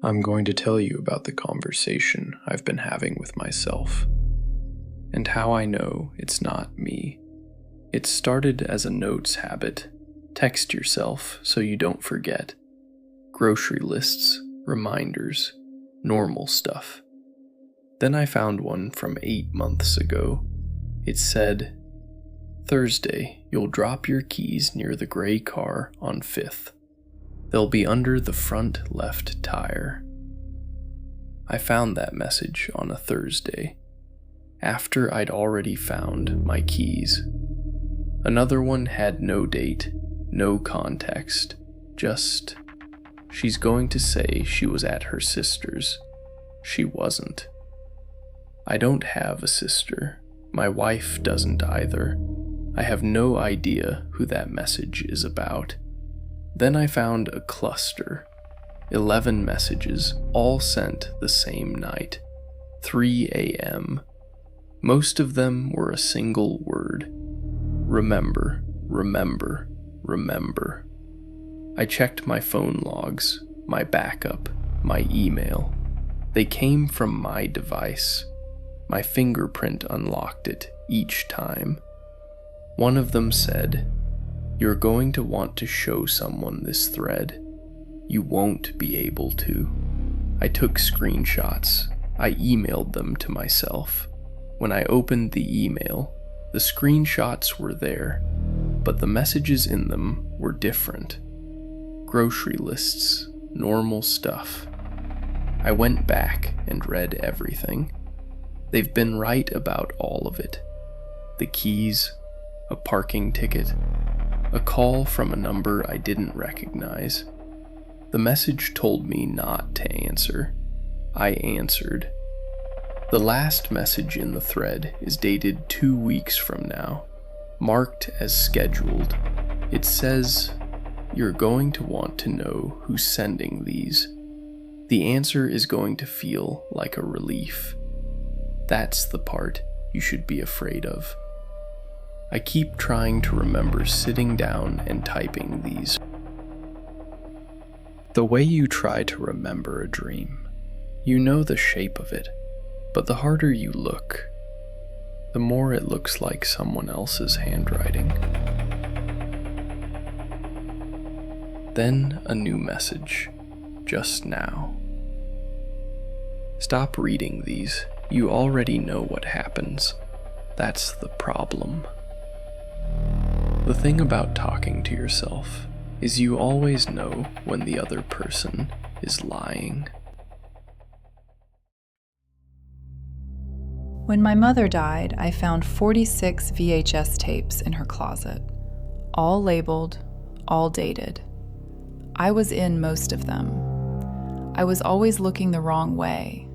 I'm going to tell you about the conversation I've been having with myself, and how I know it's not me. It started as a notes habit. Text yourself so you don't forget. Grocery lists, reminders, normal stuff. Then I found one from 8 months ago. It said, "Thursday, you'll drop your keys near the gray car on 5th. They'll be under the front left tire." I found that message on a Thursday, after I'd already found my keys. Another one had no date, no context, just, "She's going to say she was at her sister's. She wasn't." I don't have a sister. My wife doesn't either. I have no idea who that message is about. Then I found a cluster. 11 messages, all sent the same night, 3 a.m. Most of them were a single word. Remember, remember, remember. I checked my phone logs, my backup, my email. They came from my device. My fingerprint unlocked it each time. One of them said, "You're going to want to show someone this thread. You won't be able to." I took screenshots. I emailed them to myself. When I opened the email, the screenshots were there, but the messages in them were different. Grocery lists, normal stuff. I went back and read everything. They've been right about all of it. The keys, a parking ticket, a call from a number I didn't recognize. The message told me not to answer. I answered. The last message in the thread is dated 2 weeks from now, marked as scheduled. It says, "You're going to want to know who's sending these. The answer is going to feel like a relief." That's the part you should be afraid of. I keep trying to remember sitting down and typing these. The way you try to remember a dream, you know the shape of it, but the harder you look, the more it looks like someone else's handwriting. Then a new message, just now. Stop reading these. You already know what happens. That's the problem. The thing about talking to yourself is you always know when the other person is lying. When my mother died, I found 46 VHS tapes in her closet, all labeled, all dated. I was in most of them. I was always looking the wrong way.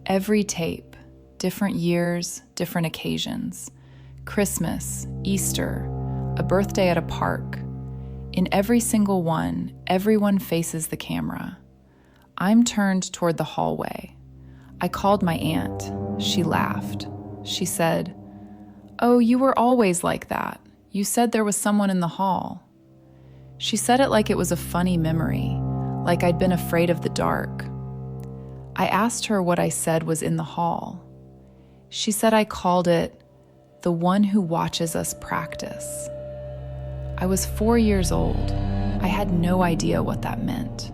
Every tape, different years, different occasions, Christmas, Easter, a birthday at a park. In every single one, everyone faces the camera. I'm turned toward the hallway. I called my aunt. She laughed. She said, "Oh, you were always like that. You said there was someone in the hall." She said it like it was a funny memory, like I'd been afraid of the dark. I asked her what I said was in the hall. She said I called it the one who watches us practice. I was 4 years old. I had no idea what that meant.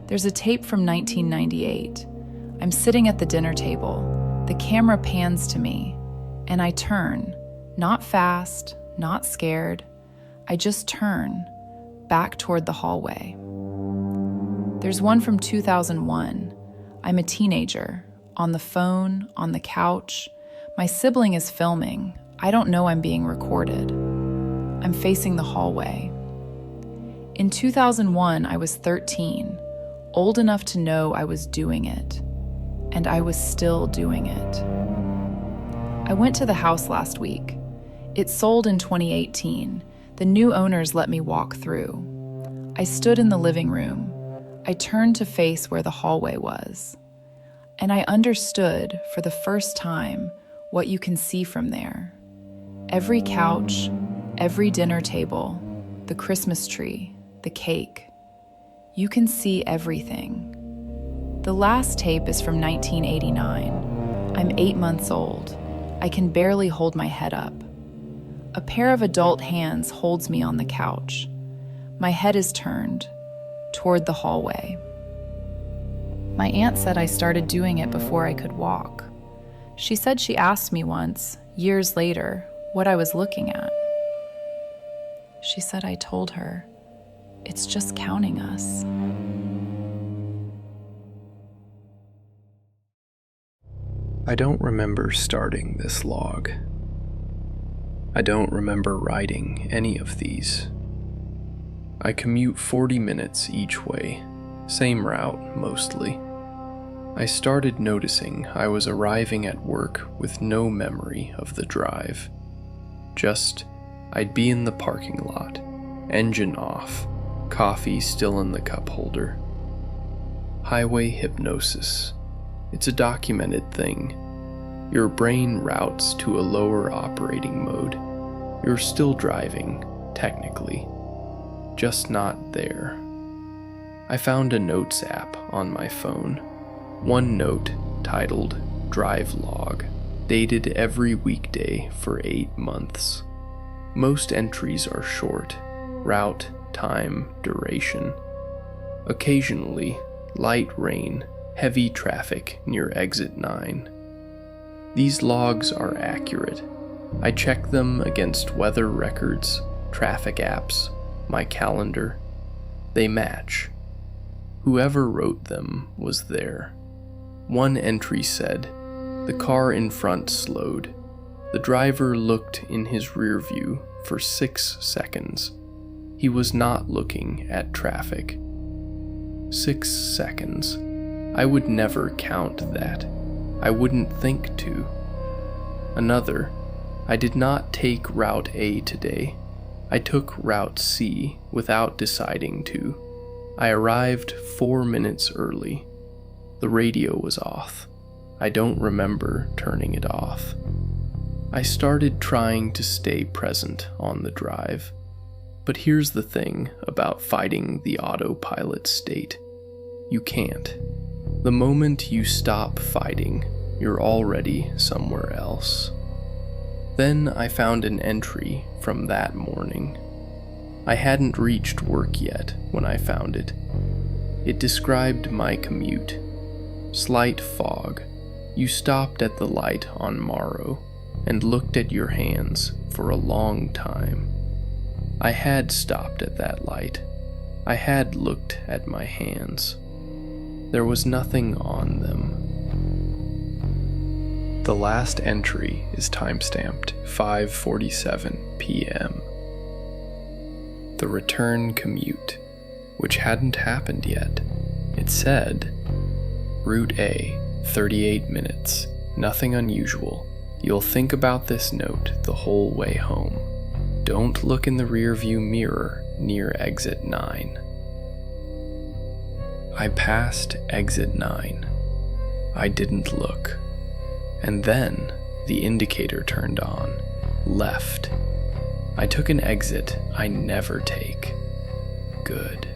There's a tape from 1998. I'm sitting at the dinner table. The camera pans to me, and I turn, not fast, not scared. I just turn, back toward the hallway. There's one from 2001. I'm a teenager, on the phone, on the couch. My sibling is filming. I don't know I'm being recorded. I'm facing the hallway. In 2001, I was 13, old enough to know I was doing it, and I was still doing it. I went to the house last week. It sold in 2018. The new owners let me walk through. I stood in the living room. I turned to face where the hallway was. And I understood, for the first time, what you can see from there. Every couch, every dinner table, the Christmas tree, the cake. You can see everything. The last tape is from 1989. I'm 8 months old. I can barely hold my head up. A pair of adult hands holds me on the couch. My head is turned toward the hallway. My aunt said I started doing it before I could walk. She said she asked me once, years later, what I was looking at. She said I told her, "It's just counting us." I don't remember starting this log. I don't remember writing any of these. I commute 40 minutes each way, same route mostly. I started noticing I was arriving at work with no memory of the drive. Just, I'd be in the parking lot, engine off, coffee still in the cup holder. Highway hypnosis. It's a documented thing. Your brain routes to a lower operating mode. You're still driving, technically, just not there. I found a notes app on my phone. One note titled Drive Log, dated every weekday for 8 months. Most entries are short: route, time, duration. Occasionally, light rain, heavy traffic near exit 9. These logs are accurate. I check them against weather records, traffic apps, my calendar. They match. Whoever wrote them was there. One entry said, "The car in front slowed. The driver looked in his rear view for 6 seconds. He was not looking at traffic." 6 seconds. I would never count that. I wouldn't think to. Another, "I did not take Route A today. I took Route C without deciding to. I arrived 4 minutes early. The radio was off. I don't remember turning it off." I started trying to stay present on the drive. But here's the thing about fighting the autopilot state. You can't. The moment you stop fighting, you're already somewhere else. Then I found an entry from that morning. I hadn't reached work yet when I found it. It described my commute. Slight fog. You stopped at the light on Morrow and looked at your hands for a long time. I had stopped at that light. I had looked at my hands. There was nothing on them. The last entry is timestamped 5:47 p.m. The return commute, which hadn't happened yet. It said, Route A, 38 minutes, nothing unusual. You'll think about this note the whole way home. Don't look in the rearview mirror near exit 9. I passed exit 9. I didn't look. And then the indicator turned on. Left. I took an exit I never take. Good.